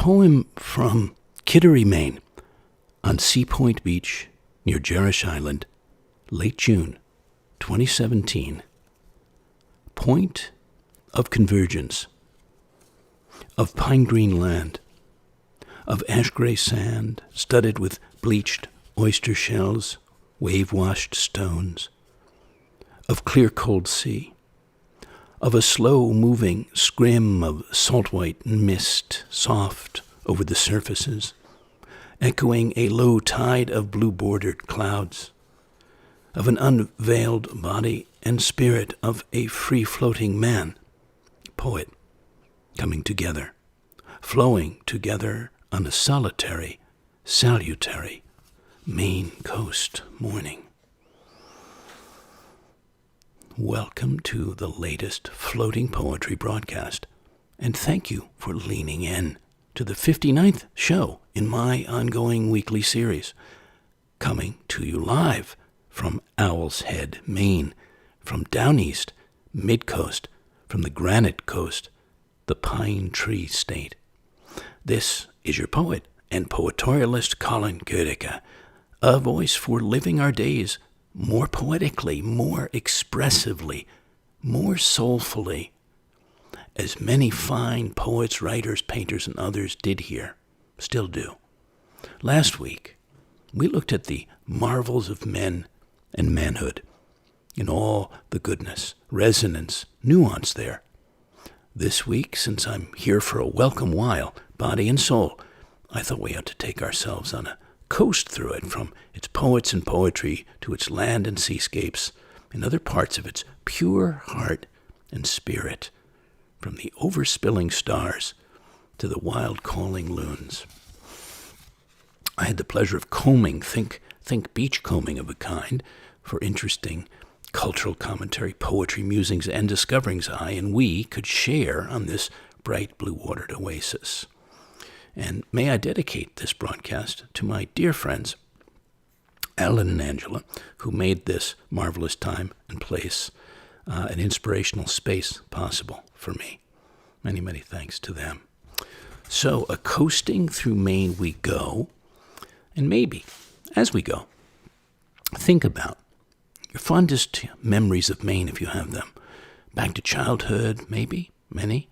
poem from Kittery, Maine, on Sea Point Beach near Jerish Island, late June 2017. Point of convergence, of pine green land, of ash gray sand studded with bleached oyster shells, wave-washed stones, of clear cold sea, of a slow-moving scrim of salt-white mist soft over the surfaces, echoing a low tide of blue-bordered clouds, of an unveiled body and spirit of a free-floating man, poet, coming together, flowing together on a solitary, salutary Maine coast morning. Welcome to the latest floating poetry broadcast, and thank you for leaning in to the 59th show in my ongoing weekly series, coming to you live from Owl's Head, Maine, from down east, midcoast, from the Granite coast, the Pine Tree State. This is your poet and poetorialist Colin Goedecke, a voice for living our days more poetically, more expressively, more soulfully, as many fine poets, writers, painters, and others did here, still do. Last week, we looked at the marvels of men and manhood, in all the goodness, resonance, nuance there. This week, since I'm here for a welcome while, body and soul, I thought we ought to take ourselves on a coast through it, from its poets and poetry to its land and seascapes, and other parts of its pure heart and spirit, from the overspilling stars to the wild calling loons. I had the pleasure of combing, think beach combing of a kind, for interesting cultural commentary, poetry, musings, and discoverings I and we could share on this bright blue-watered oasis. And may I dedicate this broadcast to my dear friends, Alan and Angela, who made this marvelous time and place, an inspirational space possible for me. Many, many thanks to them. So, a-coasting through Maine we go, and maybe, as we go, think about your fondest memories of Maine, if you have them. Back to childhood, maybe, many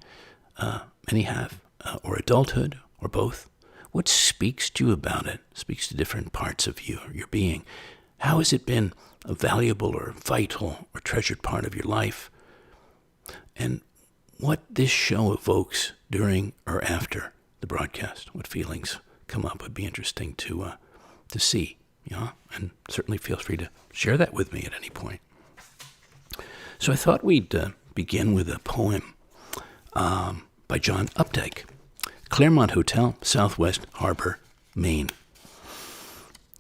have, or adulthood, or both. What speaks to you about it? Speaks to different parts of you, your being. How has it been a valuable or vital or treasured part of your life? And what this show evokes during or after the broadcast, what feelings come up, would be interesting to see. And certainly feel free to share that with me at any point. So I thought we'd begin with a poem by John Updike, Claremont Hotel, Southwest Harbor, Maine.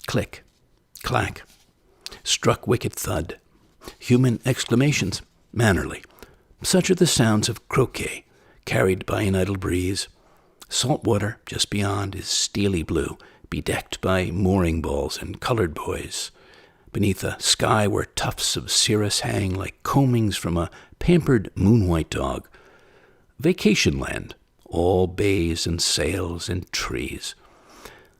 Click, clack, struck wicked thud, human exclamations, mannerly. Such are the sounds of croquet, carried by an idle breeze. Salt water just beyond is steely blue, bedecked by mooring balls and colored buoys, beneath a sky where tufts of cirrus hang like combings from a pampered moon-white dog. Vacation land, all bays and sails and trees.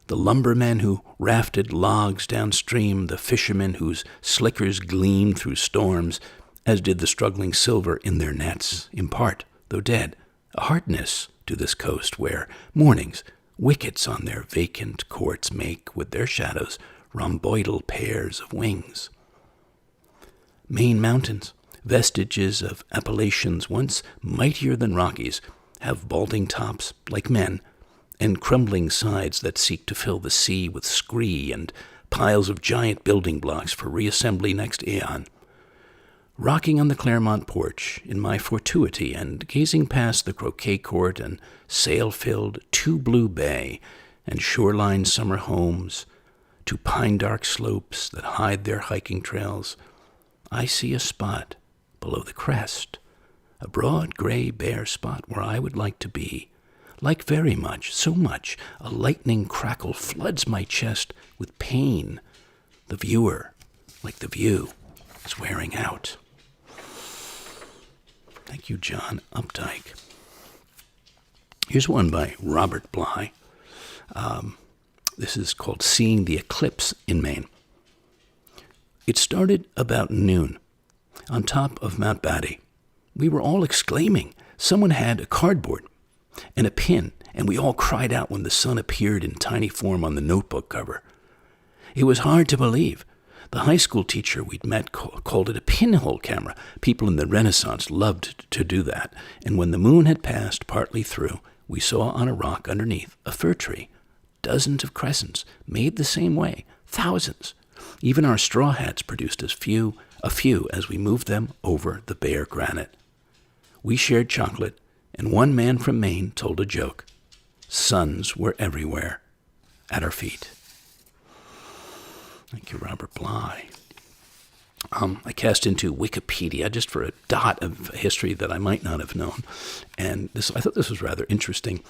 The lumbermen who rafted logs downstream, the fishermen whose slickers gleamed through storms, as did the struggling silver in their nets, impart, though dead, a hardness to this coast where mornings wickets on their vacant courts make with their shadows rhomboidal pairs of wings. Maine mountains, vestiges of Appalachians once mightier than Rockies, have balding tops like men, and crumbling sides that seek to fill the sea with scree and piles of giant building blocks for reassembly next aeon. Rocking on the Claremont porch in my fortuity and gazing past the croquet court and sail-filled too-blue bay and shoreline summer homes to pine-dark slopes that hide their hiking trails, I see a spot below the crest, a broad, gray, bare spot where I would like to be. Like very much, so much, a lightning crackle floods my chest with pain. The viewer, like the view, is wearing out. Thank you, John Updike. Here's one by Robert Bly. This is called Seeing the Eclipse in Maine. It started about noon on top of Mount Batty. We were all exclaiming. Someone had a cardboard and a pin, and we all cried out when the sun appeared in tiny form on the notebook cover. It was hard to believe. The high school teacher we'd met called it a pinhole camera. People in the Renaissance loved to do that. And when the moon had passed partly through, we saw on a rock underneath a fir tree. Dozens of crescents made the same way. Thousands. Even our straw hats produced a few as we moved them over the bare granite. We shared chocolate, and one man from Maine told a joke. Suns were everywhere at our feet. Thank you, Robert Bly. I cast into Wikipedia just for a dot of history that I might not have known. And I thought this was rather interesting.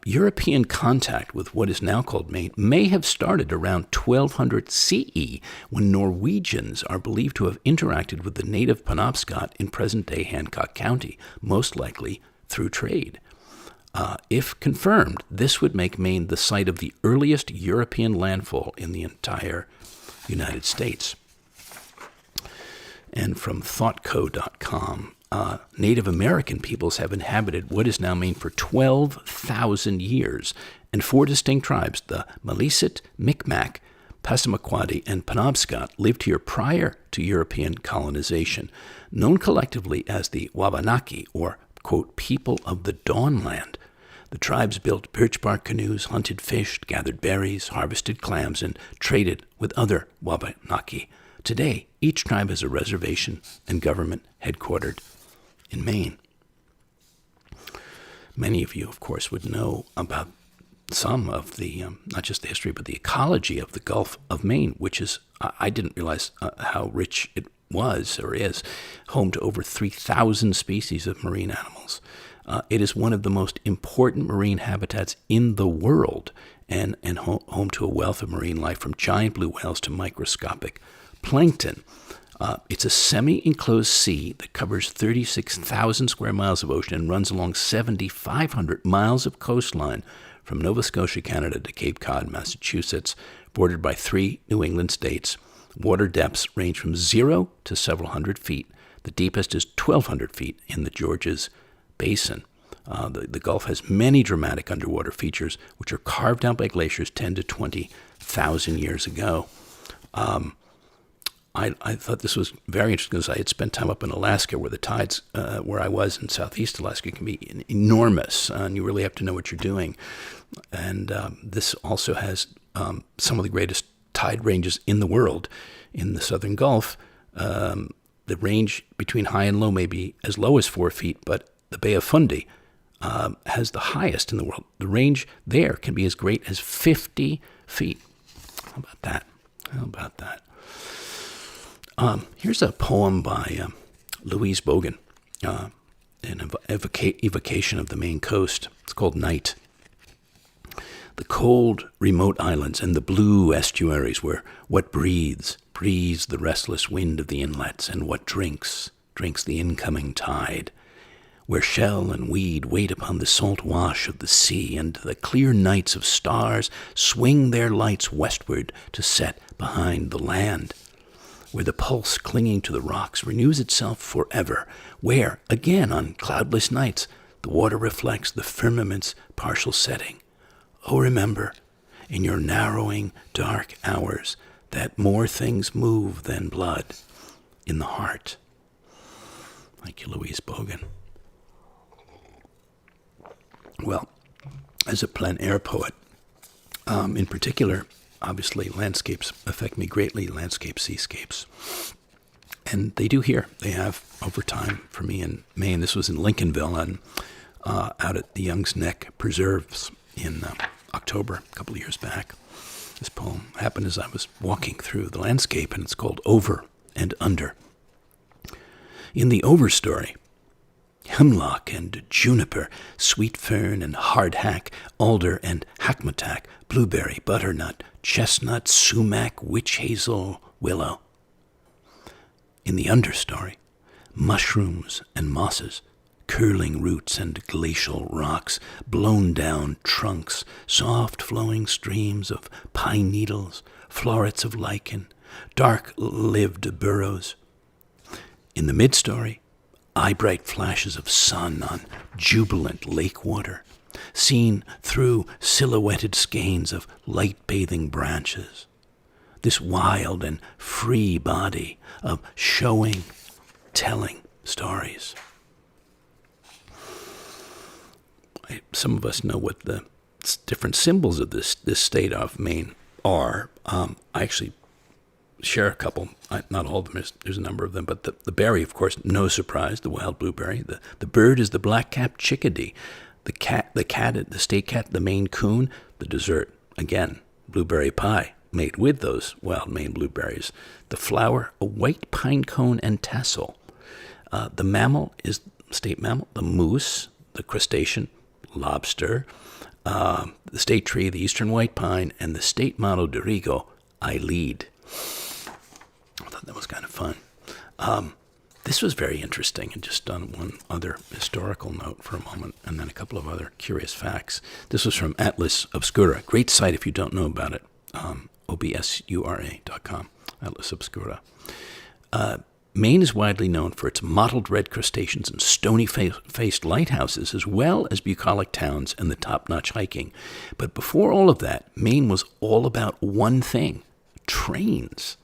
European contact with what is now called Maine may have started around 1200 CE, when Norwegians are believed to have interacted with the native Penobscot in present-day Hancock County, most likely through trade. If confirmed, this would make Maine the site of the earliest European landfall in the entire United States. And from thoughtco.com, Native American peoples have inhabited what is now Maine for 12,000 years, and 4 distinct tribes, the Maliseet, Micmac, Passamaquoddy, and Penobscot, lived here prior to European colonization, known collectively as the Wabanaki, or, quote, people of the Dawnland. The tribes built birch bark canoes, hunted fish, gathered berries, harvested clams, and traded with other Wabanaki. Today, each tribe has a reservation and government headquartered in Maine. Many of you, of course, would know about some of the, not just the history, but the ecology of the Gulf of Maine, which is, I didn't realize how rich it was or is, home to over 3,000 species of marine animals. It is one of the most important marine habitats in the world, and home to a wealth of marine life, from giant blue whales to microscopic plankton. It's a semi-enclosed sea that covers 36,000 square miles of ocean and runs along 7,500 miles of coastline from Nova Scotia, Canada, to Cape Cod, Massachusetts, bordered by 3 New England states. Water depths range from 0 to several hundred feet. The deepest is 1,200 feet in the Georges Basin. The Gulf has many dramatic underwater features, which are carved out by glaciers 10 to 20,000 years ago. I thought this was very interesting because I had spent time up in Alaska, where the tides, where I was in southeast Alaska, can be enormous, and you really have to know what you're doing. And this also has some of the greatest tide ranges in the world. In the southern Gulf, the range between high and low may be as low as 4 feet, but the Bay of Fundy has the highest in the world. The range there can be as great as 50 feet. How about that? How about that? Here's a poem by Louise Bogan, an evocation of the Maine coast. It's called Night. The cold, remote islands and the blue estuaries, where what breathes the restless wind of the inlets, and what drinks the incoming tide, where shell and weed wait upon the salt wash of the sea, and the clear nights of stars swing their lights westward to set behind the land, where the pulse clinging to the rocks renews itself forever, where, again on cloudless nights, the water reflects the firmament's partial setting. Oh, remember, in your narrowing, dark hours, that more things move than blood in the heart. Thank you, Louise Bogan. Well, as a plein air poet, in particular, obviously landscapes affect me greatly, landscape seascapes. And they do here. They have over time for me in Maine. This was in Lincolnville and out at the Young's Neck Preserves in October, a couple of years back. This poem happened as I was walking through the landscape, and it's called Over and Under. In the over story, hemlock and juniper, sweet fern and hardhack, alder and hackmatack, blueberry, butternut, chestnut, sumac, witch hazel, willow. In the understory, mushrooms and mosses, curling roots and glacial rocks, blown down trunks, soft flowing streams of pine needles, florets of lichen, dark-lived burrows. In the mid-story, eye-bright flashes of sun on jubilant lake water, seen through silhouetted skeins of light-bathing branches. This wild and free body of showing, telling stories. Some of us know what the different symbols of this state of Maine are. I actually share a couple, not all of them, there's a number of them, but the berry, of course, no surprise, the wild blueberry. The bird is the black-capped chickadee. The state cat, the Maine coon. The dessert, again, blueberry pie made with those wild Maine blueberries. The flower, a white pine cone and tassel. The mammal is state mammal, the moose, the crustacean, lobster, the state tree, the eastern white pine, and the state motto, Dorigo, I lead. I thought that was kind of fun. This was very interesting, and just on one other historical note for a moment, and then a couple of other curious facts. This was from Atlas Obscura, great site if you don't know about it, obsura.com, Atlas Obscura. Maine is widely known for its mottled red crustaceans and stony-faced lighthouses, as well as bucolic towns and the top-notch hiking. But before all of that, Maine was all about one thing: trains.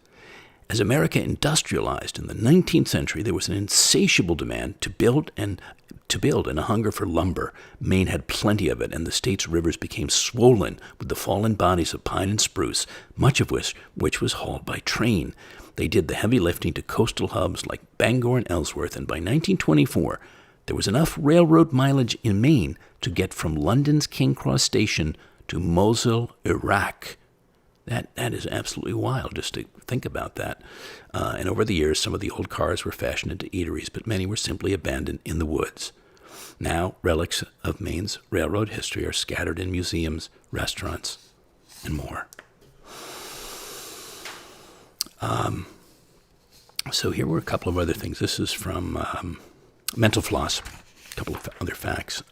As America industrialized in the 19th century, there was an insatiable demand to build and a hunger for lumber. Maine had plenty of it, and the state's rivers became swollen with the fallen bodies of pine and spruce, much of which was hauled by train. They did the heavy lifting to coastal hubs like Bangor and Ellsworth, and by 1924, there was enough railroad mileage in Maine to get from London's King Cross Station to Mosul, Iraq. That is absolutely wild, just to think about that. And over the years, some of the old cars were fashioned into eateries, but many were simply abandoned in the woods. Now, relics of Maine's railroad history are scattered in museums, restaurants, and more. So here were a couple of other things. This is from Mental Floss. A couple of other facts.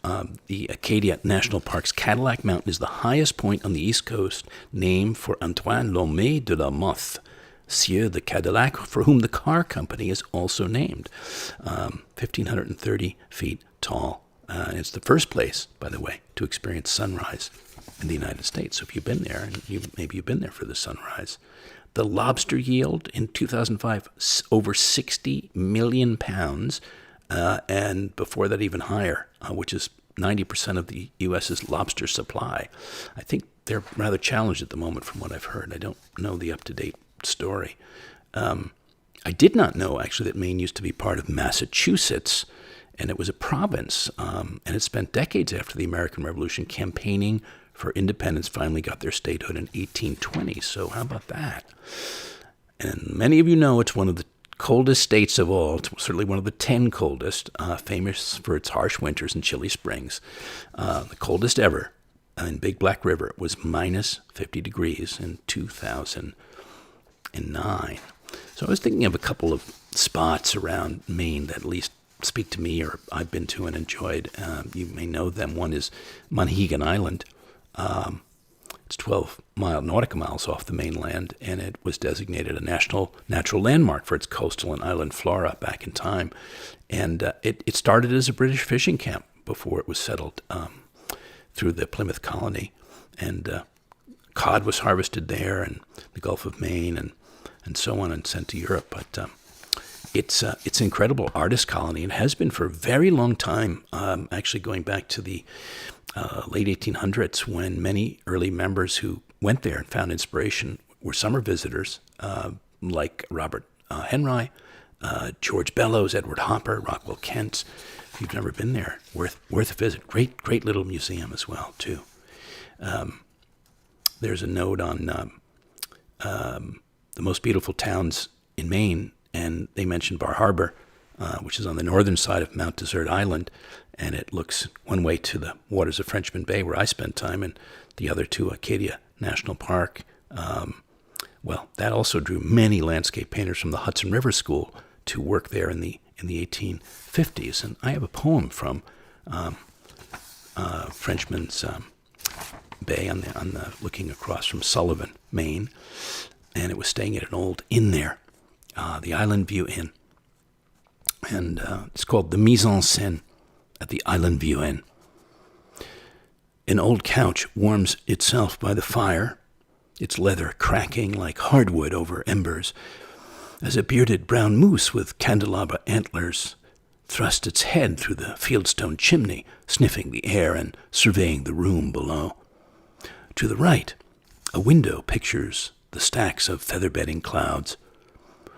The Acadia National Park's Cadillac Mountain is the highest point on the East Coast, named for Antoine Lomé de la Mothe, Sieur de Cadillac, for whom the car company is also named. 1,530 feet tall. It's the first place, by the way, to experience sunrise in the United States. So if you've been there, and maybe you've been there for the sunrise. The lobster yield in 2005, over 60 million pounds, and before that even higher, which is 90% of the U.S.'s lobster supply. I think they're rather challenged at the moment from what I've heard. I don't know the up-to-date story. I did not know, actually, that Maine used to be part of Massachusetts, and it was a province, and it spent decades after the American Revolution campaigning for independence, finally got their statehood in 1820. So how about that? And many of you know it's one of the coldest states of all, certainly one of the 10 coldest, famous for its harsh winters and chilly springs. The coldest ever in Big Black River was minus 50 degrees in 2009. So I was thinking of a couple of spots around Maine that at least speak to me or I've been to and enjoyed. You may know them. One is Monhegan Island. It's 12 nautical miles off the mainland, and it was designated a national natural landmark for its coastal and island flora back in time. And it started as a British fishing camp before it was settled through the Plymouth colony. And cod was harvested there, and the Gulf of Maine, and so on, and sent to Europe. But it's an incredible artist colony, and has been for a very long time, actually going back to the late 1800s, when many early members who went there and found inspiration were summer visitors, like Robert Henry, George Bellows, Edward Hopper, Rockwell Kent. If you've never been there, worth a visit. Great little museum as well, too. There's a note on the most beautiful towns in Maine, and they mentioned Bar Harbor, which is on the northern side of Mount Desert Island, and it looks one way to the waters of Frenchman Bay, where I spent time, and the other to Acadia National Park. Well, that also drew many landscape painters from the Hudson River School to work there in the in the 1850s. And I have a poem from Frenchman's Bay on the looking across from Sullivan, Maine, and it was staying at an old inn there, the Island View Inn, and it's called the Mise en Scène at the Island View Inn. An old couch warms itself by the fire, its leather cracking like hardwood over embers, as a bearded brown moose with candelabra antlers thrust its head through the fieldstone chimney, sniffing the air and surveying the room below. To the right, a window pictures the stacks of feather-bedding clouds.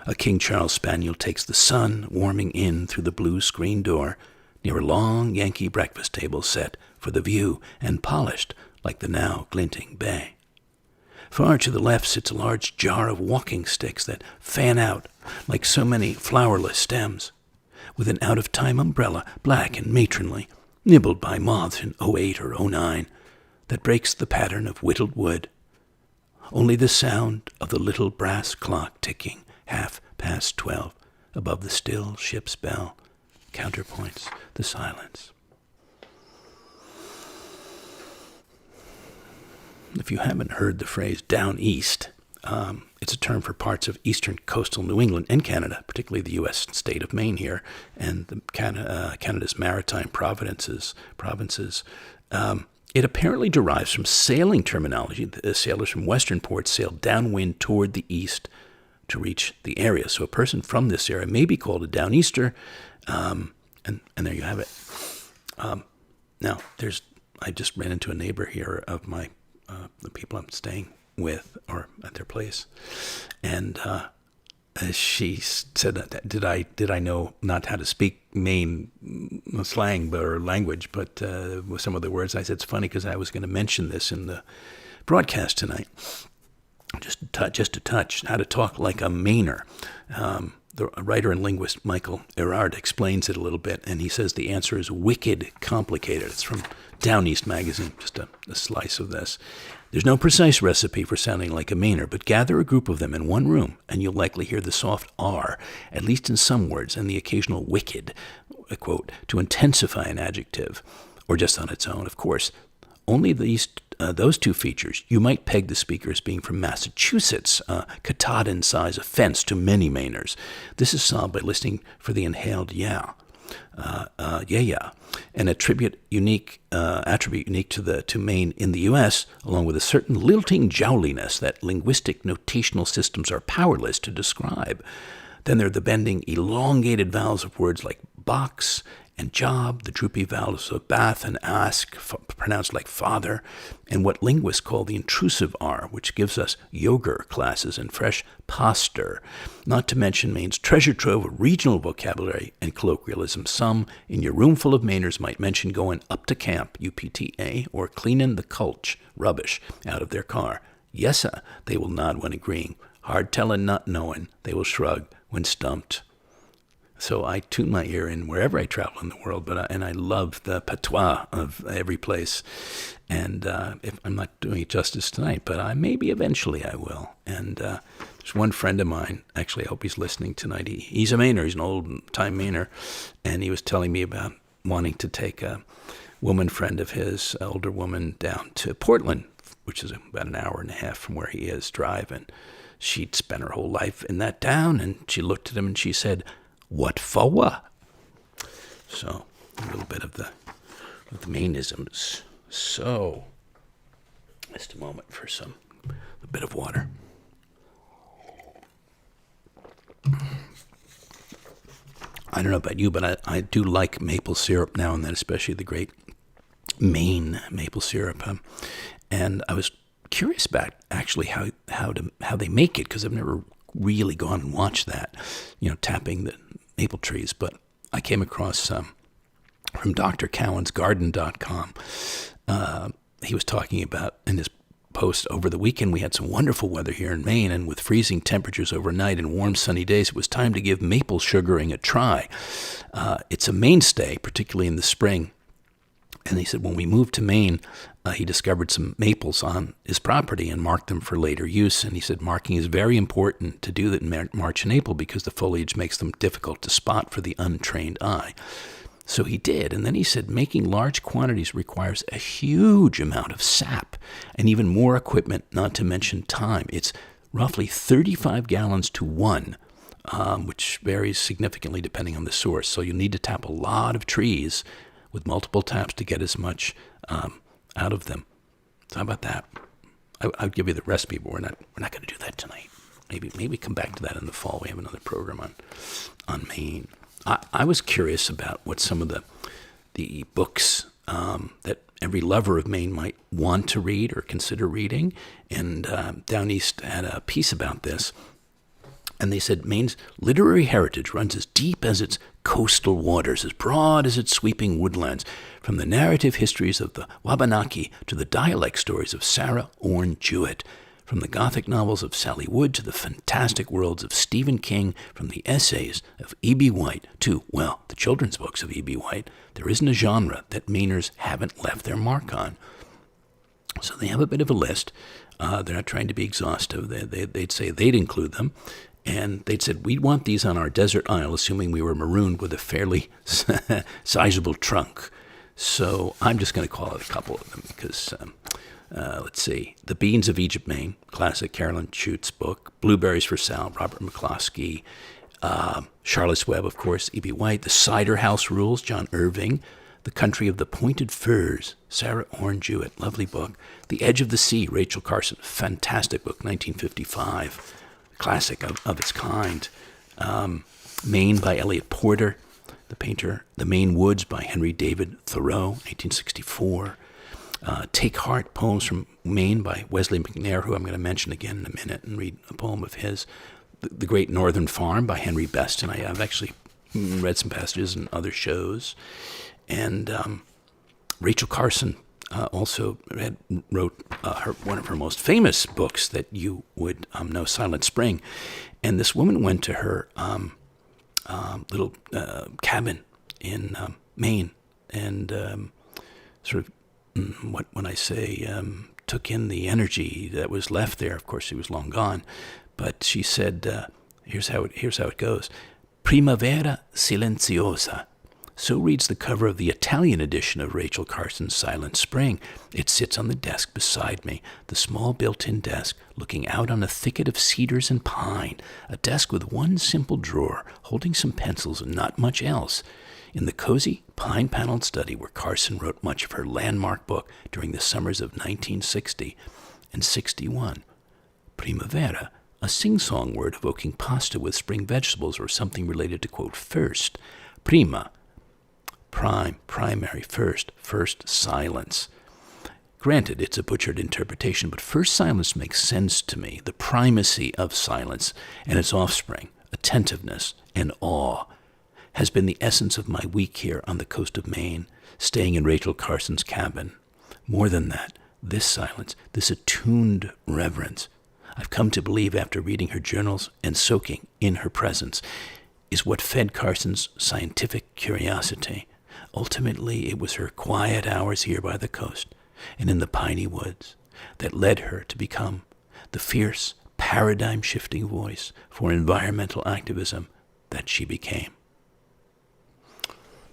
A King Charles spaniel takes the sun warming in through the blue screen door near a long Yankee breakfast table set for the view and polished like the now glinting bay. Far to the left sits a large jar of walking sticks that fan out like so many flowerless stems, with an out-of-time umbrella, black and matronly, nibbled by moths in 08 or 09, that breaks the pattern of whittled wood. Only the sound of the little brass clock ticking 12:30 above the still ship's bell counterpoints the silence. If you haven't heard the phrase down east, it's a term for parts of eastern coastal New England and Canada, particularly the U.S. state of Maine here, and Canada's maritime provinces. It apparently derives from sailing terminology. The sailors from western ports sailed downwind toward the east to reach the area. So a person from this area may be called a downeaster, and there you have it. Now, I just ran into a neighbor here of my the people I'm staying with or at their place, and she said that did I know not how to speak Maine slang or language, but with some of the words I said it's funny because I was going to mention this in the broadcast tonight. Just to touch how to talk like a Mainer. The writer and linguist Michael Erard explains it a little bit, and he says the answer is wicked complicated. It's from Down East magazine, just a slice of this. There's no precise recipe for sounding like a Mainer, but gather a group of them in one room, and you'll likely hear the soft R, at least in some words, and the occasional wicked, a quote, to intensify an adjective, or just on its own, of course. Only those two features, you might peg the speaker as being from Massachusetts, Katahdin-size offense to many Mainers. This is solved by listening for the inhaled yeah, an attribute unique to Maine in the U.S., along with a certain lilting jowliness that linguistic notational systems are powerless to describe. Then there are the bending, elongated vowels of words like box and job, the droopy vowels of bath and ask, pronounced like father, and what linguists call the intrusive R, which gives us yoga classes and fresh posture, not to mention Maine's treasure trove of regional vocabulary and colloquialism. Some in your room full of Mainers might mention going up to camp, UPTA, or cleaning the culch, rubbish, out of their car. Yesa, they will nod when agreeing. Hard telling, not knowing, they will shrug when stumped. So I tune my ear in wherever I travel in the world, and I love the patois of every place. And if I'm not doing it justice tonight, but maybe eventually I will. And there's one friend of mine, actually I hope he's listening tonight. He's a Mainer, he's an old-time Mainer, and he was telling me about wanting to take a woman friend of his, an older woman, down to Portland, which is about an hour and a half from where he is, drive. And she'd spent her whole life in that town, and she looked at him and she said, "What for what?" So, a little bit of the Mainisms. So, just a moment for a bit of water. I don't know about you, but I do like maple syrup now and then, especially the great Maine maple syrup. And I was curious about actually how they make it, because I've never really gone and watched that, tapping the maple trees. But I came across from Dr. Cowan's garden.com. He was talking about in his post over the weekend, we had some wonderful weather here in Maine, and with freezing temperatures overnight and warm sunny days, it was time to give maple sugaring a try. It's a mainstay, particularly in the spring, And he said when we moved to Maine, he discovered some maples on his property and marked them for later use. And he said marking is very important to do that in March and April because the foliage makes them difficult to spot for the untrained eye. So he did. And then he said making large quantities requires a huge amount of sap and even more equipment, not to mention time. It's roughly 35 gallons to 1, which varies significantly depending on the source. So you need to tap a lot of trees with multiple taps to get as much out of them. So how about that? I'll give you the recipe, but we're not going to do that tonight. Maybe come back to that in the fall. We have another program on Maine. I was curious about what some of the books that every lover of Maine might want to read or consider reading. And Down East had a piece about this. And they said Maine's literary heritage runs as deep as its coastal waters, as broad as its sweeping woodlands, from the narrative histories of the Wabanaki to the dialect stories of Sarah Orne Jewett, from the Gothic novels of Sally Wood to the fantastic worlds of Stephen King, from the essays of E.B. White to, well, the children's books of E.B. White. There isn't a genre that Mainers haven't left their mark on. So they have a bit of a list. They're not trying to be exhaustive. They'd say they'd include them. And they'd said, we'd want these on our desert isle, assuming we were marooned with a fairly sizable trunk. So I'm just going to call it a couple of them because, let's see, The Beans of Egypt, Maine, classic Carolyn Schutz's book. Blueberries for Sal, Robert McCloskey. Charlotte's Web, of course, E.B. White. The Cider House Rules, John Irving. The Country of the Pointed Firs, Sarah Orne Jewett, lovely book. The Edge of the Sea, Rachel Carson, fantastic book, 1955. Classic of its kind. Maine by Eliot Porter, the painter. The Maine Woods by Henry David Thoreau, 1864. Take Heart, Poems from Maine by Wesley McNair, who I'm going to mention again in a minute and read a poem of his. The Great Northern Farm by Henry Best, and I've actually read some passages in other shows. And Rachel Carson also wrote one of her most famous books that you would know, Silent Spring. And this woman went to her little cabin in Maine and sort of, when I say took in the energy that was left there. Of course, she was long gone. But she said, here's how it goes. Primavera silenziosa. So reads the cover of the Italian edition of Rachel Carson's Silent Spring. It sits on the desk beside me, the small built-in desk, looking out on a thicket of cedars and pine, a desk with one simple drawer, holding some pencils and not much else. In the cozy, pine-paneled study where Carson wrote much of her landmark book during the summers of 1960 and 61. Primavera, a sing-song word evoking pasta with spring vegetables or something related to, quote, first. Prima, primary, first silence. Granted, it's a butchered interpretation, but first silence makes sense to me. The primacy of silence and its offspring, attentiveness and awe, has been the essence of my week here on the coast of Maine, staying in Rachel Carson's cabin. More than that, this silence, this attuned reverence, I've come to believe after reading her journals and soaking in her presence, is what fed Carson's scientific curiosity. Ultimately, it was her quiet hours here by the coast and in the piney woods that led her to become the fierce, paradigm-shifting voice for environmental activism that she became.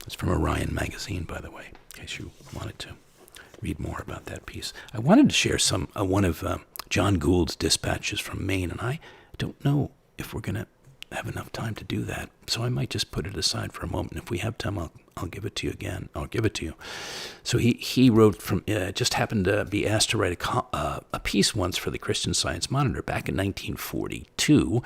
It's from Orion magazine, by the way, in case you wanted to read more about that piece. I wanted to share one of John Gould's dispatches from Maine, and I don't know if we're going to have enough time to do that, so I might just put it aside for a moment. If we have time, I'll give it to you again. I'll give it to you. So he wrote from, just happened to be asked to write a piece once for the Christian Science Monitor back in 1942,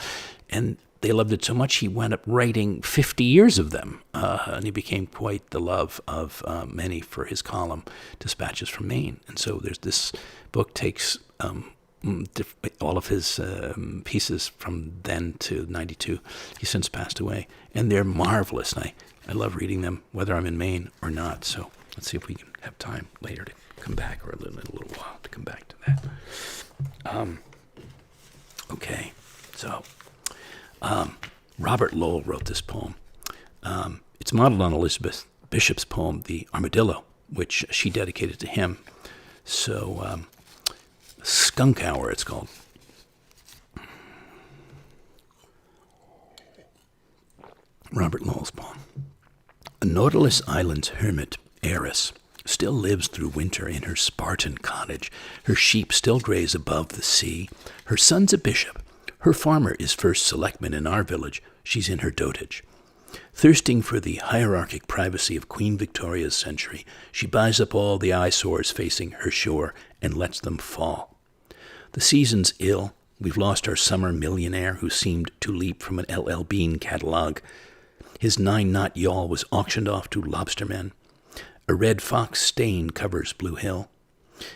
and they loved it so much he wound up writing 50 years of them, and he became quite the love of many for his column, Dispatches from Maine. And so there's this book takes all of his pieces from then to 92. He's since passed away, and they're marvelous. And I love reading them, whether I'm in Maine or not. So let's see if we can have time later to come back, or in a little while to come back to that. Okay, so Robert Lowell wrote this poem. It's modeled on Elizabeth Bishop's poem, The Armadillo, which she dedicated to him. So, Skunk Hour, it's called. Robert Lowell's poem. A Nautilus Island's hermit, Eris, still lives through winter in her Spartan cottage. Her sheep still graze above the sea. Her son's a bishop. Her farmer is first selectman in our village. She's in her dotage. Thirsting for the hierarchic privacy of Queen Victoria's century, she buys up all the eyesores facing her shore and lets them fall. The season's ill. We've lost our summer millionaire who seemed to leap from an L.L. Bean catalog. His 9-knot yawl was auctioned off to lobstermen. A red fox stain covers Blue Hill.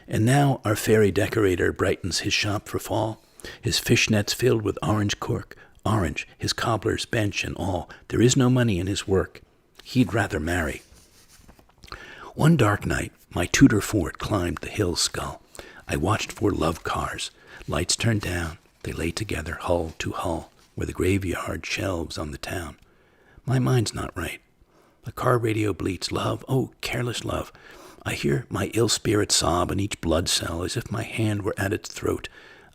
And now our fairy decorator brightens his shop for fall. His fishnets filled with orange cork, orange, his cobbler's bench and all. There is no money in his work. He'd rather marry. One dark night, my Tudor fort climbed the hill skull. I watched for love cars. Lights turned down. They lay together, hull to hull, where the graveyard shelves on the town. My mind's not right. The car radio bleats, love, oh, careless love. I hear my ill spirit sob in each blood cell as if my hand were at its throat.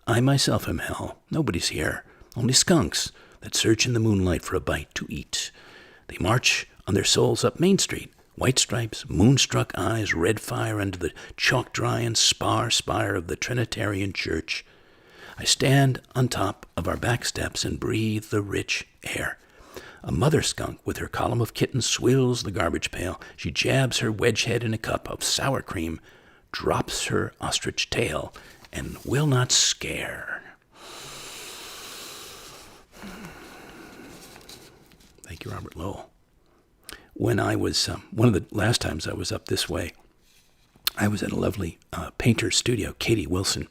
I myself am hell. Nobody's here. Only skunks that search in the moonlight for a bite to eat. They march on their souls up Main Street. White stripes, moonstruck eyes, red fire under the chalk-dry and spire of the Trinitarian Church. I stand on top of our back steps and breathe the rich air. A mother skunk with her column of kittens swills the garbage pail. She jabs her wedge head in a cup of sour cream, drops her ostrich tail, and will not scare. Thank you, Robert Lowell. When I was, one of the last times I was up this way, I was at a lovely painter's studio, Katie Wilson,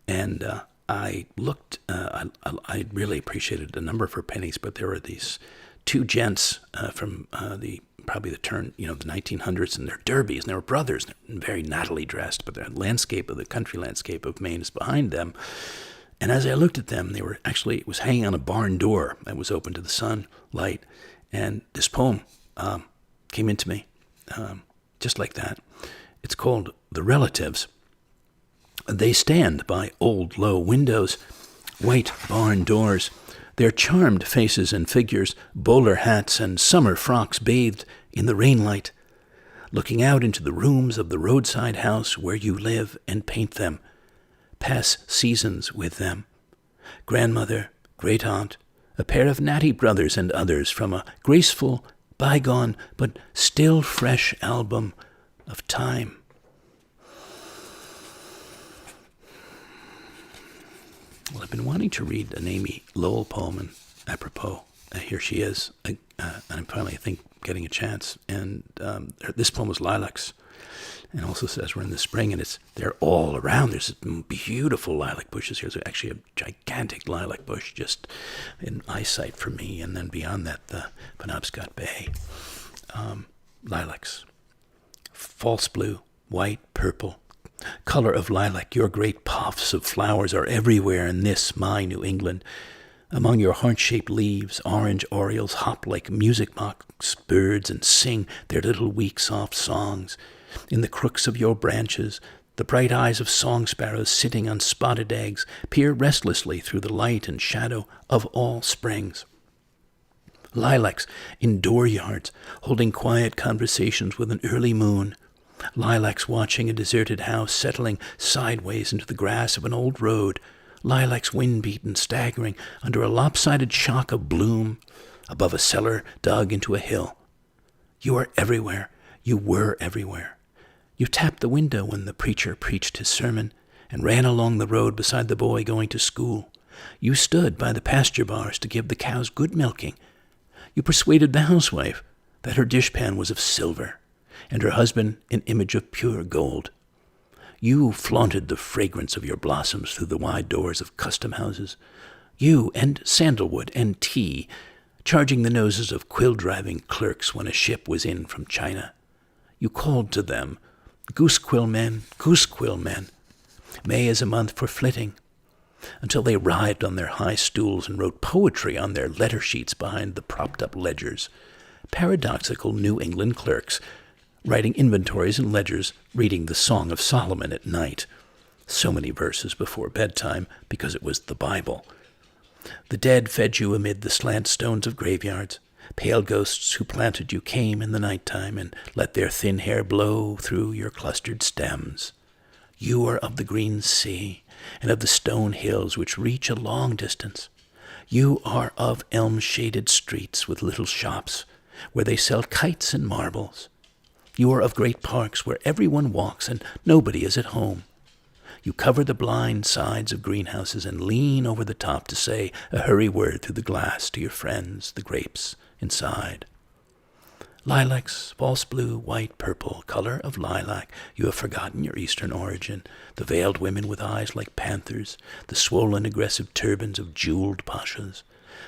and I looked, I really appreciated a number of her paintings, but there were these two gents from probably the turn, the 1900s, and they're derbies, and they were brothers, and very nattily dressed, but the country landscape of Maine is behind them. And as I looked at them, it was hanging on a barn door that was open to the sunlight, and this poem came into me, just like that. It's called The Relatives. They stand by old low windows, white barn doors, their charmed faces and figures, bowler hats and summer frocks bathed in the rainlight, looking out into the rooms of the roadside house where you live and paint them, pass seasons with them. Grandmother, great aunt, a pair of natty brothers and others from a graceful, bygone, but still fresh album of time. Well, I've been wanting to read an Amy Lowell poem, and apropos, here she is, and I'm finally, I think, getting a chance. And this poem was Lilacs, and also says we're in the spring, and they're all around. There's beautiful lilac bushes here. There's actually a gigantic lilac bush just in eyesight for me, and then beyond that, the Penobscot Bay. Lilacs, false blue, white, purple, color of lilac, your great puffs of flowers are everywhere in this, my New England. Among your heart-shaped leaves, orange orioles hop like music box birds and sing their little weak, soft songs. In the crooks of your branches, the bright eyes of song sparrows sitting on spotted eggs peer restlessly through the light and shadow of all springs. Lilacs in dooryards, holding quiet conversations with an early moon. Lilacs watching a deserted house settling sideways into the grass of an old road. Lilacs wind-beaten, staggering under a lopsided shock of bloom above a cellar dug into a hill. You are everywhere. You were everywhere. You tapped the window when the preacher preached his sermon and ran along the road beside the boy going to school. You stood by the pasture bars to give the cows good milking. You persuaded the housewife that her dishpan was of silver and her husband an image of pure gold. You flaunted the fragrance of your blossoms through the wide doors of custom houses. You and sandalwood and tea, charging the noses of quill-driving clerks when a ship was in from China. You called to them, goose-quill men, May is a month for flitting, until they writhed on their high stools and wrote poetry on their letter sheets behind the propped-up ledgers. Paradoxical New England clerks, writing inventories and ledgers, reading the Song of Solomon at night. So many verses before bedtime because it was the Bible. The dead fed you amid the slant stones of graveyards. Pale ghosts who planted you came in the night-time and let their thin hair blow through your clustered stems. You are of the green sea and of the stone hills which reach a long distance. You are of elm-shaded streets with little shops where they sell kites and marbles. You are of great parks where everyone walks and nobody is at home. You cover the blind sides of greenhouses and lean over the top to say a hurry word through the glass to your friends, the grapes inside. Lilacs, false blue, white, purple, color of lilac, you have forgotten your eastern origin. The veiled women with eyes like panthers, the swollen, aggressive turbans of jeweled pashas.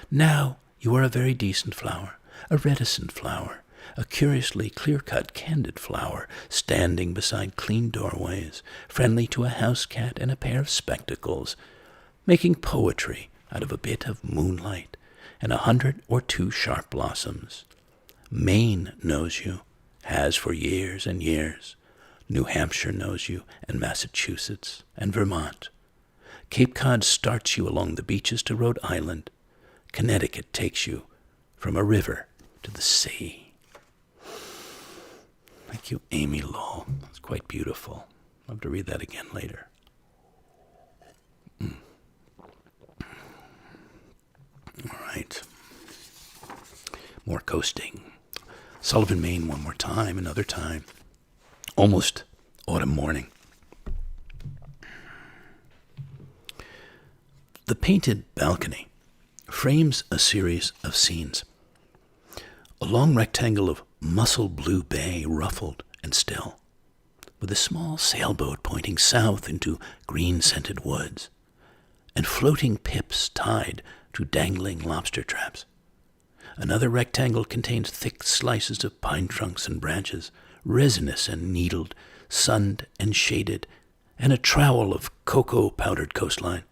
Now you are a very decent flower, a reticent flower, a curiously clear-cut, candid flower, standing beside clean doorways, friendly to a house cat and a pair of spectacles, making poetry out of a bit of moonlight and 100 or 2 sharp blossoms. Maine knows you, has for years and years. New Hampshire knows you, and Massachusetts, and Vermont. Cape Cod starts you along the beaches to Rhode Island. Connecticut takes you from a river to the sea. Thank you, Amy Lowell. That's quite beautiful. I'll have to read that again later. All right. More coasting. Sullivan, Maine, one more time, another time. Almost autumn morning. The painted balcony frames a series of scenes. A long rectangle of mussel blue bay, ruffled and still, with a small sailboat pointing south into green-scented woods, and floating pips tied to dangling lobster traps. Another rectangle contains thick slices of pine trunks and branches, resinous and needled, sunned and shaded, and a trowel of cocoa-powdered coastline.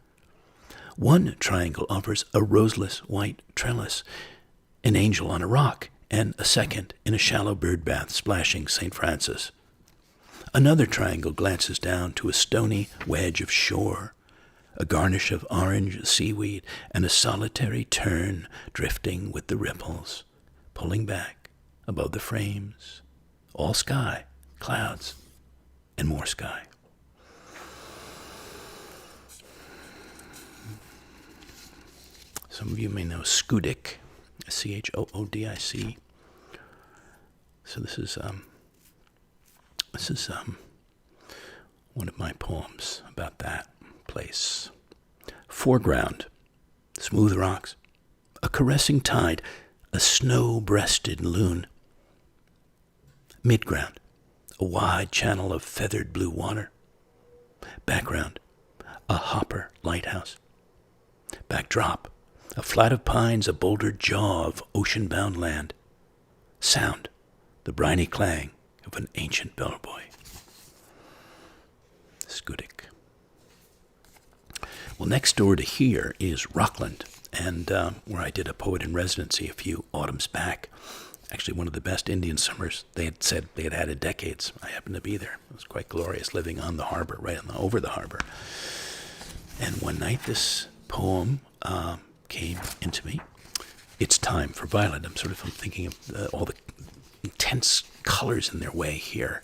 One triangle offers a roseless white trellis, an angel on a rock, and a second in a shallow bird bath splashing St. Francis. Another triangle glances down to a stony wedge of shore, a garnish of orange seaweed, and a solitary tern drifting with the ripples, pulling back above the frames. All sky, clouds, and more sky. Some of you may know Goedecke, Choodic. So this is one of my poems about that place. Foreground, smooth rocks, a caressing tide, a snow-breasted loon. Midground, a wide channel of feathered blue water. Background, a hopper lighthouse. Backdrop, a flat of pines, a bouldered jaw of ocean-bound land. Sound, the briny clang of an ancient bellboy. Goedecke. Well, next door to here is Rockland, and where I did a poet in residency a few autumns back. Actually, one of the best Indian summers they had said they had had in decades. I happened to be there. It was quite glorious, living on the harbor, right on over the harbor. And one night, this poem came into me. It's time for violet. I'm thinking of all the intense colors in their way here.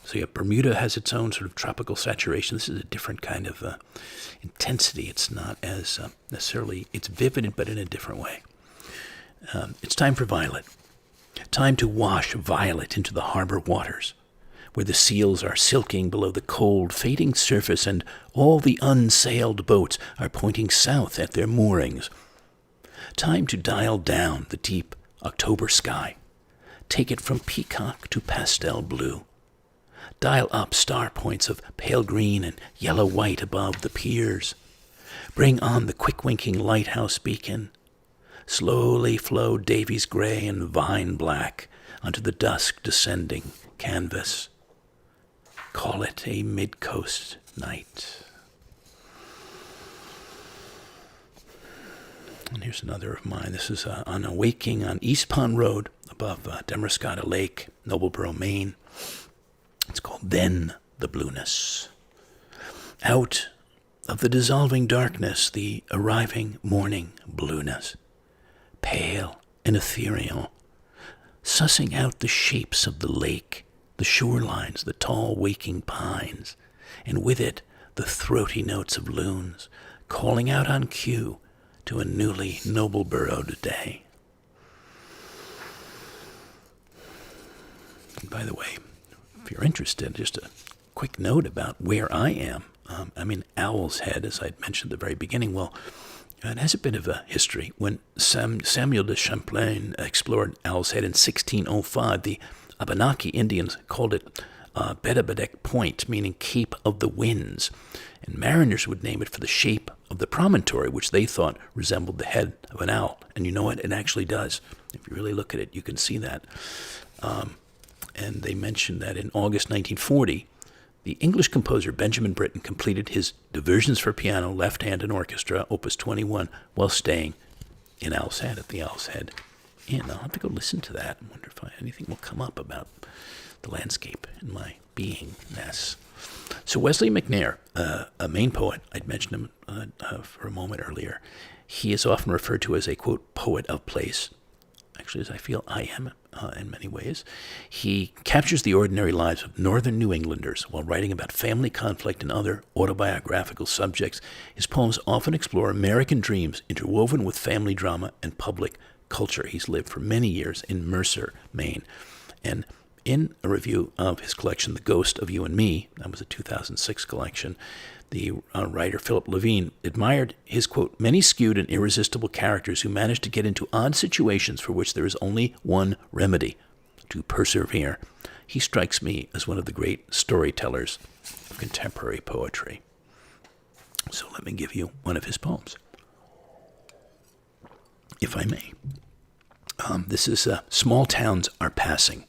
So Bermuda has its own sort of tropical saturation. This is a different kind of intensity. It's not as necessarily, it's vivid, but in a different way. It's time for violet. Time to wash violet into the harbor waters, where the seals are silking below the cold, fading surface, and all the unsailed boats are pointing south at their moorings. Time to dial down the deep October sky. Take it from peacock to pastel blue. Dial up star points of pale green and yellow-white above the piers. Bring on the quick-winking lighthouse beacon. Slowly flow Davies gray and vine black onto the dusk descending canvas. Call it a midcoast night. And here's another of mine. This is on a waking on East Pond Road above Demerascata Lake, Nobleboro, Maine. It's called Then the Blueness. Out of the dissolving darkness, the arriving morning blueness, pale and ethereal, sussing out the shapes of the lake, the shorelines, the tall waking pines, and with it the throaty notes of loons, calling out on cue to a newly noble-burrowed day. And by the way, if you're interested, just a quick note about where I am. I'm in Owl's Head, as I'd mentioned at the very beginning. Well, it has a bit of a history. When Samuel de Champlain explored Owl's Head in 1605, the Abenaki Indians called it Bedabedek Point, meaning Cape of the Winds. And mariners would name it for the shape of the promontory, which they thought resembled the head of an owl. And you know what? It actually does. If you really look at it, you can see that. And they mentioned that in August 1940, the English composer Benjamin Britten completed his Diversions for Piano, Left Hand and Orchestra, Opus 21, while staying in Owl's Head, at the Owl's Head Inn. I'll have to go listen to that and wonder if anything will come up about the landscape in my beingness. So Wesley McNair, a Maine poet, I'd mentioned him for a moment earlier. He is often referred to as a, quote, poet of place. Actually, as I feel I am in many ways. He captures the ordinary lives of northern New Englanders while writing about family conflict and other autobiographical subjects. His poems often explore American dreams interwoven with family drama and public culture. He's lived for many years in Mercer, Maine. And in a review of his collection, The Ghost of You and Me, that was a 2006 collection, the writer Philip Levine admired his, quote, many skewed and irresistible characters who managed to get into odd situations for which there is only one remedy, to persevere. He strikes me as one of the great storytellers of contemporary poetry. So let me give you one of his poems, if I may. This is Small Towns Are Passing.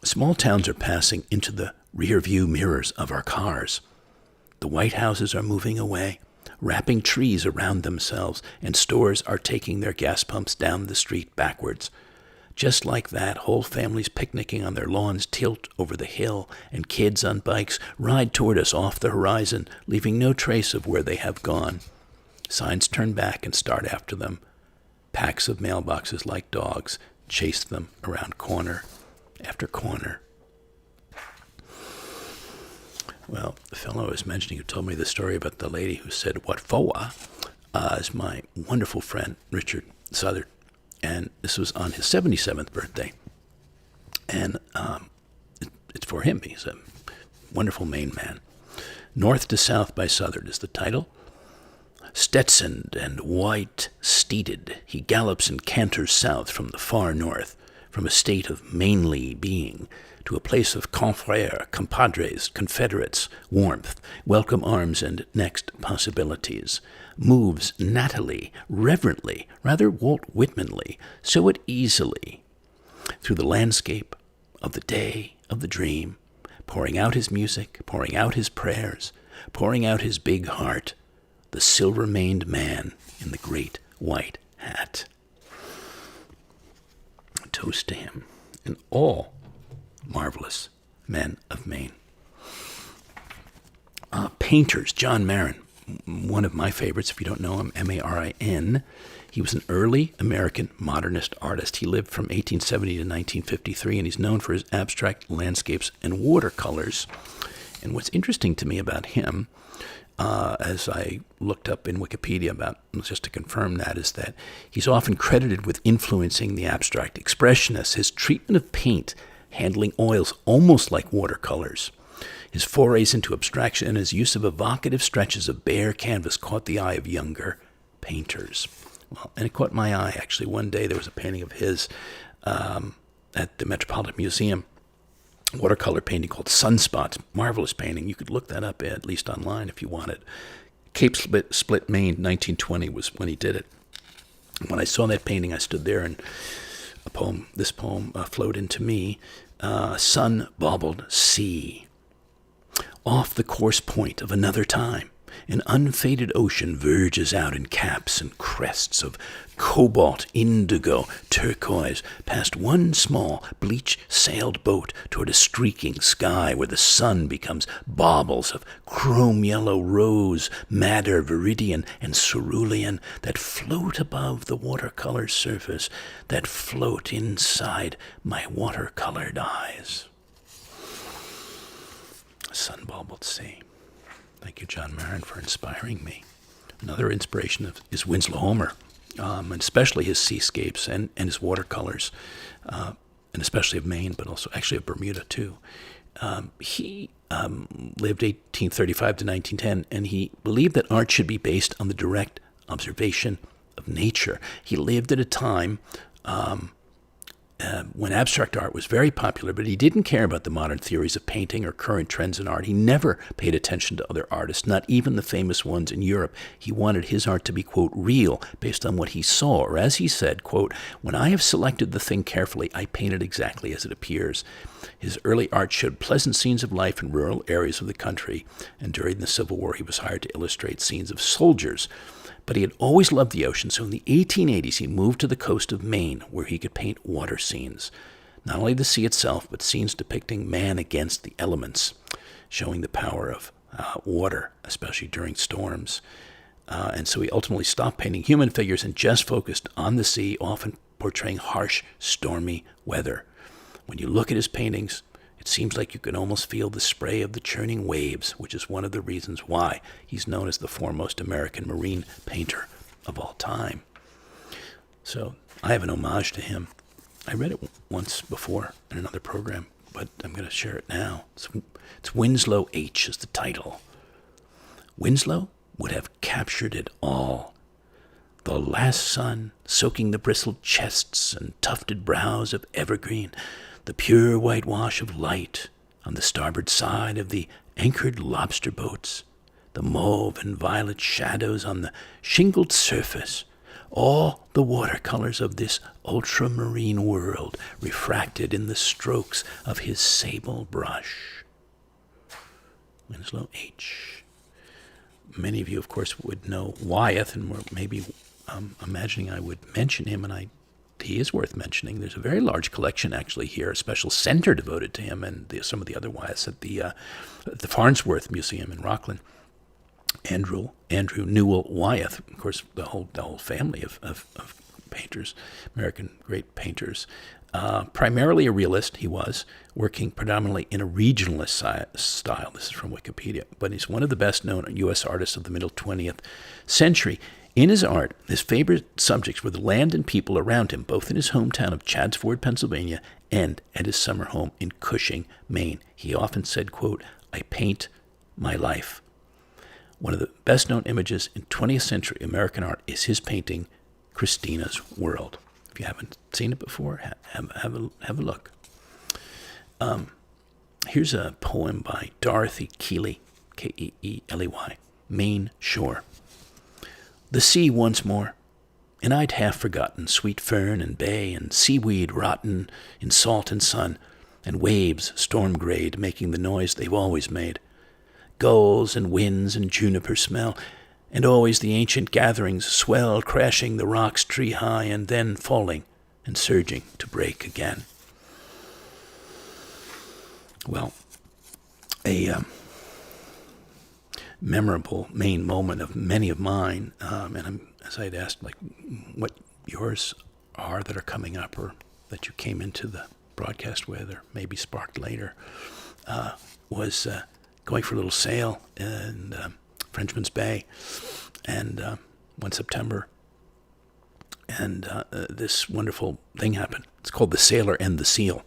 Small towns are passing into the rear-view mirrors of our cars. The white houses are moving away, wrapping trees around themselves, and stores are taking their gas pumps down the street backwards. Just like that, whole families picnicking on their lawns tilt over the hill, and kids on bikes ride toward us off the horizon, leaving no trace of where they have gone. Signs turn back and start after them. Packs of mailboxes like dogs chase them around corner after corner. Well, the fellow I was mentioning who told me the story about the lady who said, what for, is my wonderful friend, Richard Southard. And this was on his 77th birthday. And it's for him. He's a wonderful Maine man. North to South by Southard is the title. Stetsoned and white-steeded, he gallops and canters south from the far north, from a state of mainly being, to a place of confrères, compadres, confederates, warmth, welcome arms, and next possibilities. Moves nattily, reverently, rather Walt Whitmanly, so it easily, through the landscape of the day, of the dream, pouring out his music, pouring out his prayers, pouring out his big heart, the silver-maned man in the great white hat. Toast to him and all marvelous men of Maine. Painters, John Marin, one of my favorites, if you don't know him, M-A-R-I-N. He was an early American modernist artist. He lived from 1870 to 1953, and he's known for his abstract landscapes and watercolors. And what's interesting to me about him, as I looked up in Wikipedia about, just to confirm that, is that he's often credited with influencing the abstract expressionists. His treatment of paint, handling oils almost like watercolors, his forays into abstraction, and his use of evocative stretches of bare canvas caught the eye of younger painters. Well, and it caught my eye, actually. One day there was a painting of his at the Metropolitan Museum, watercolor painting called Sunspots. Marvelous painting. You could look that up at least online if you wanted. Cape Split, Maine, 1920 was when he did it. When I saw that painting, I stood there, and this poem flowed into me. Sun-baubled sea. Off the coarse point of another time, An unfaded ocean verges out in caps and crests of cobalt, indigo, turquoise, past one small, bleach-sailed boat toward a streaking sky where the sun becomes baubles of chrome-yellow rose, madder, viridian, and cerulean that float above the watercolor surface, that float inside my watercolored eyes. Sun-baubled sea. Thank you, John Marin, for inspiring me. Another inspiration is Winslow Homer, and especially his seascapes and his watercolors, and especially of Maine, but also actually of Bermuda, too. He lived 1835 to 1910, and he believed that art should be based on the direct observation of nature. He lived at a time when abstract art was very popular, but he didn't care about the modern theories of painting or current trends in art. He never paid attention to other artists, not even the famous ones in Europe. He wanted his art to be, quote, real, based on what he saw, or as he said, quote, when I have selected the thing carefully, I paint it exactly as it appears. His early art showed pleasant scenes of life in rural areas of the country, and during the Civil War he was hired to illustrate scenes of soldiers. But he had always loved the ocean, so in the 1880s he moved to the coast of Maine, where he could paint water scenes. Not only the sea itself, but scenes depicting man against the elements, showing the power of water, especially during storms. And so he ultimately stopped painting human figures and just focused on the sea, often portraying harsh, stormy weather. When you look at his paintings, it seems like you can almost feel the spray of the churning waves, which is one of the reasons why he's known as the foremost American marine painter of all time. So I have an homage to him. I read it once before in another program, but I'm going to share it now. It's Winslow H. is the title. Winslow would have captured it all. The last sun soaking the bristled chests and tufted brows of evergreen, the pure whitewash of light on the starboard side of the anchored lobster boats, the mauve and violet shadows on the shingled surface, all the watercolors of this ultramarine world refracted in the strokes of his sable brush. Winslow H. Many of you, of course, would know Wyeth and were maybe imagining I would mention him, and he is worth mentioning. There's a very large collection actually here, a special center devoted to him and some of the other Wyeths at the Farnsworth Museum in Rockland. Andrew Newell Wyeth, of course, the whole family of painters, American great painters. Primarily a realist, he was, working predominantly in a regionalist style. This is from Wikipedia. But he's one of the best-known U.S. artists of the middle 20th century. In his art, his favorite subjects were the land and people around him, both in his hometown of Chadds, Pennsylvania, and at his summer home in Cushing, Maine. He often said, quote, I paint my life. One of the best-known images in 20th century American art is his painting, Christina's World. If you haven't seen it before, have a look. Here's a poem by Dorothy Keeley, Keeley, Maine Shore. The sea once more, and I'd half forgotten sweet fern and bay and seaweed rotten in salt and sun, and waves storm-grayed making the noise they've always made. Gulls and winds and juniper smell, and always the ancient gatherings swell crashing the rocks tree-high and then falling and surging to break again. Well, a memorable Maine moment of many of mine, and as I'd asked, like, what yours are that are coming up or that you came into the broadcast with or maybe sparked later, was going for a little sail in Frenchman's Bay, and one September, and this wonderful thing happened. It's called The Sailor and the Seal.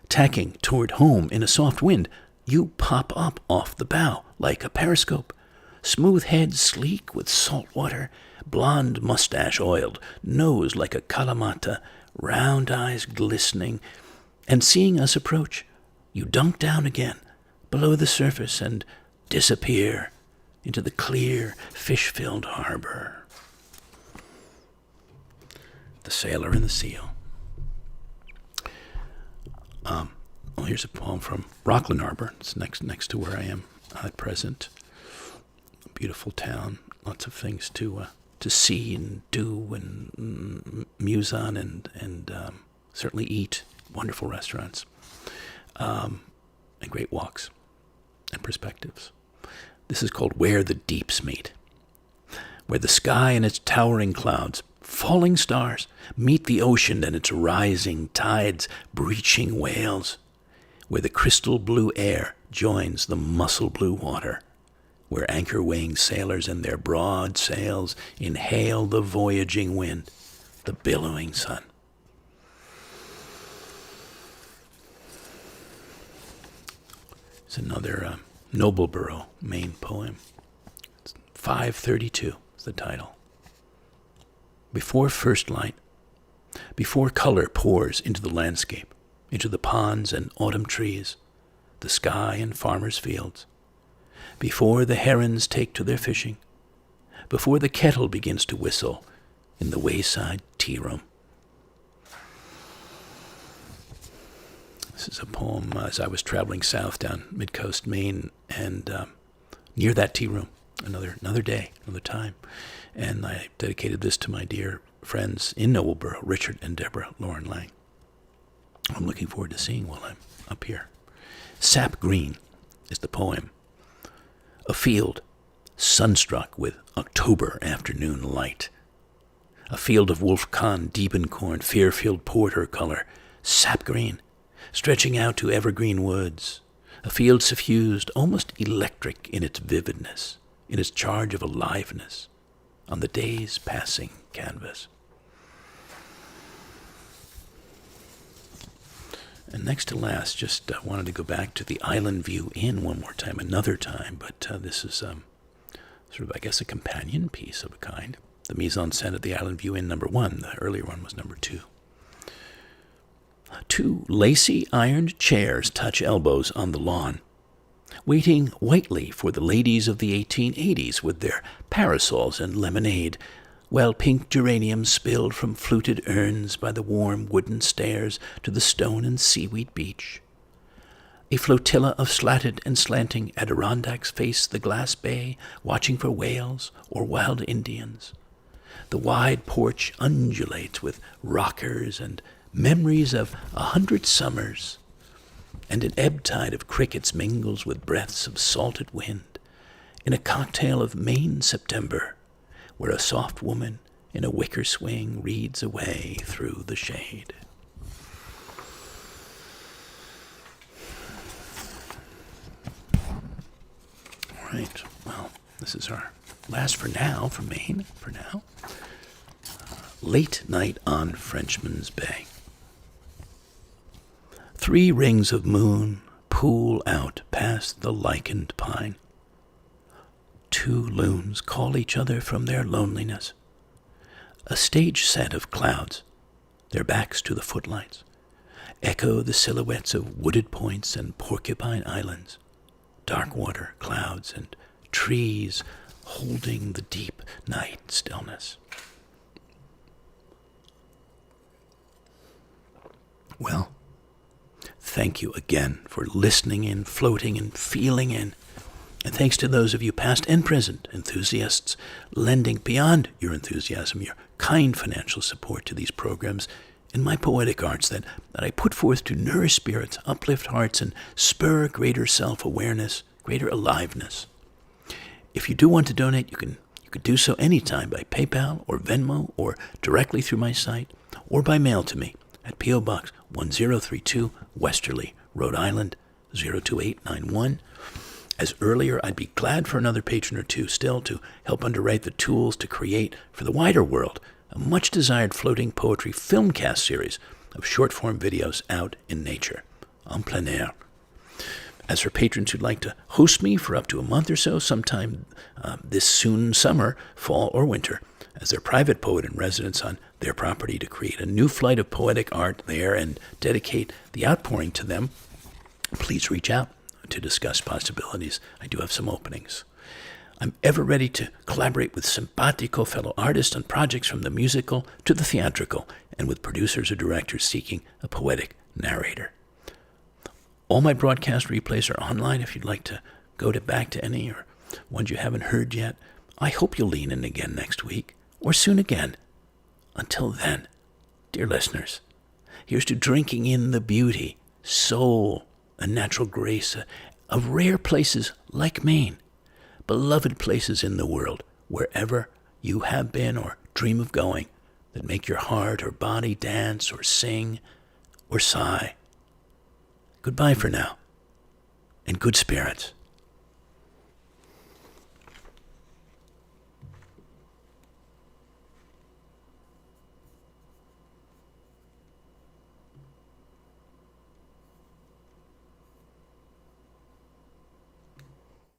Tacking toward home in a soft wind, you pop up off the bow like a periscope. Smooth head sleek with salt water, blonde mustache oiled, nose like a Kalamata, round eyes glistening. And seeing us approach, you dunk down again below the surface and disappear into the clear, fish-filled harbor. The Sailor and the Seal. Well, here's a poem from Rockland Harbor. It's next to where I am at present. beautiful town. Lots of things to see and do and muse on and certainly eat. Wonderful restaurants and great walks and perspectives. This is called Where the Deeps Meet, where the sky and its towering clouds, falling stars, meet the ocean and its rising tides, breaching whales, where the crystal blue air joins the muscle blue water, where anchor-weighing sailors and their broad sails inhale the voyaging wind, the billowing sun. It's another Nobleboro, Maine poem. 532 is the title. Before first light, before color pours into the landscape, into the ponds and autumn trees, the sky and farmers' fields, before the herons take to their fishing, before the kettle begins to whistle in the wayside tea room. This is a poem as I was traveling south down midcoast Maine and near that tea room, another day, another time. And I dedicated this to my dear friends in Nobleboro, Richard and Deborah Lauren Lang. I'm looking forward to seeing while I'm up here. Sap Green is the poem. A field sunstruck with October afternoon light. A field of Wolf Con deepen corn, Fairfield porter color, sap green, stretching out to evergreen woods. A field suffused, almost electric in its vividness, in its charge of aliveness, on the day's passing canvas. And next to last, just wanted to go back to the Island View Inn one more time, another time, but this is sort of, I guess, a companion piece of a kind. The mise-en-scène at the Island View Inn, number 1. The earlier one was number 2. 2 lacy ironed chairs touch elbows on the lawn, waiting whitely for the ladies of the 1880s with their parasols and lemonade, while pink geraniums spilled from fluted urns by the warm wooden stairs to the stone and seaweed beach. A flotilla of slatted and slanting Adirondacks face the glass bay, watching for whales or wild Indians. The wide porch undulates with rockers and memories of 100 summers, and an ebb tide of crickets mingles with breaths of salted wind in a cocktail of Maine September, where a soft woman in a wicker swing reads away through the shade. All right, well, this is our last for now, for Maine, for now. Late Night on Frenchman's Bay. 3 rings of moon pool out past the lichened pine. 2 loons call each other from their loneliness. A stage set of clouds, their backs to the footlights, echo the silhouettes of wooded points and porcupine islands, dark water, clouds, and trees holding the deep night stillness. Well, thank you again for listening in, floating in, feeling in. And thanks to those of you past and present enthusiasts lending beyond your enthusiasm, your kind financial support to these programs in my poetic arts that I put forth to nourish spirits, uplift hearts, and spur greater self-awareness, greater aliveness. If you do want to donate, you could do so anytime by PayPal or Venmo or directly through my site or by mail to me at P.O. Box 1032, Westerly, Rhode Island, 02891. As earlier, I'd be glad for another patron or two still to help underwrite the tools to create, for the wider world, a much-desired floating poetry filmcast series of short-form videos out in nature, en plein air. As for patrons who'd like to host me for up to a month or so, sometime this soon summer, fall, or winter, as their private poet in residence on their property to create a new flight of poetic art there and dedicate the outpouring to them, please reach out to discuss possibilities. I do have some openings. I'm ever ready to collaborate with simpatico fellow artists on projects from the musical to the theatrical, and with producers or directors seeking a poetic narrator. All my broadcast replays are online if you'd like to go back to any or ones you haven't heard yet. I hope you'll lean in again next week, or soon again. Until then, dear listeners, here's to drinking in the beauty, soul, and natural grace of rare places like Maine, beloved places in the world, wherever you have been or dream of going, that make your heart or body dance or sing or sigh. Goodbye for now, and good spirits.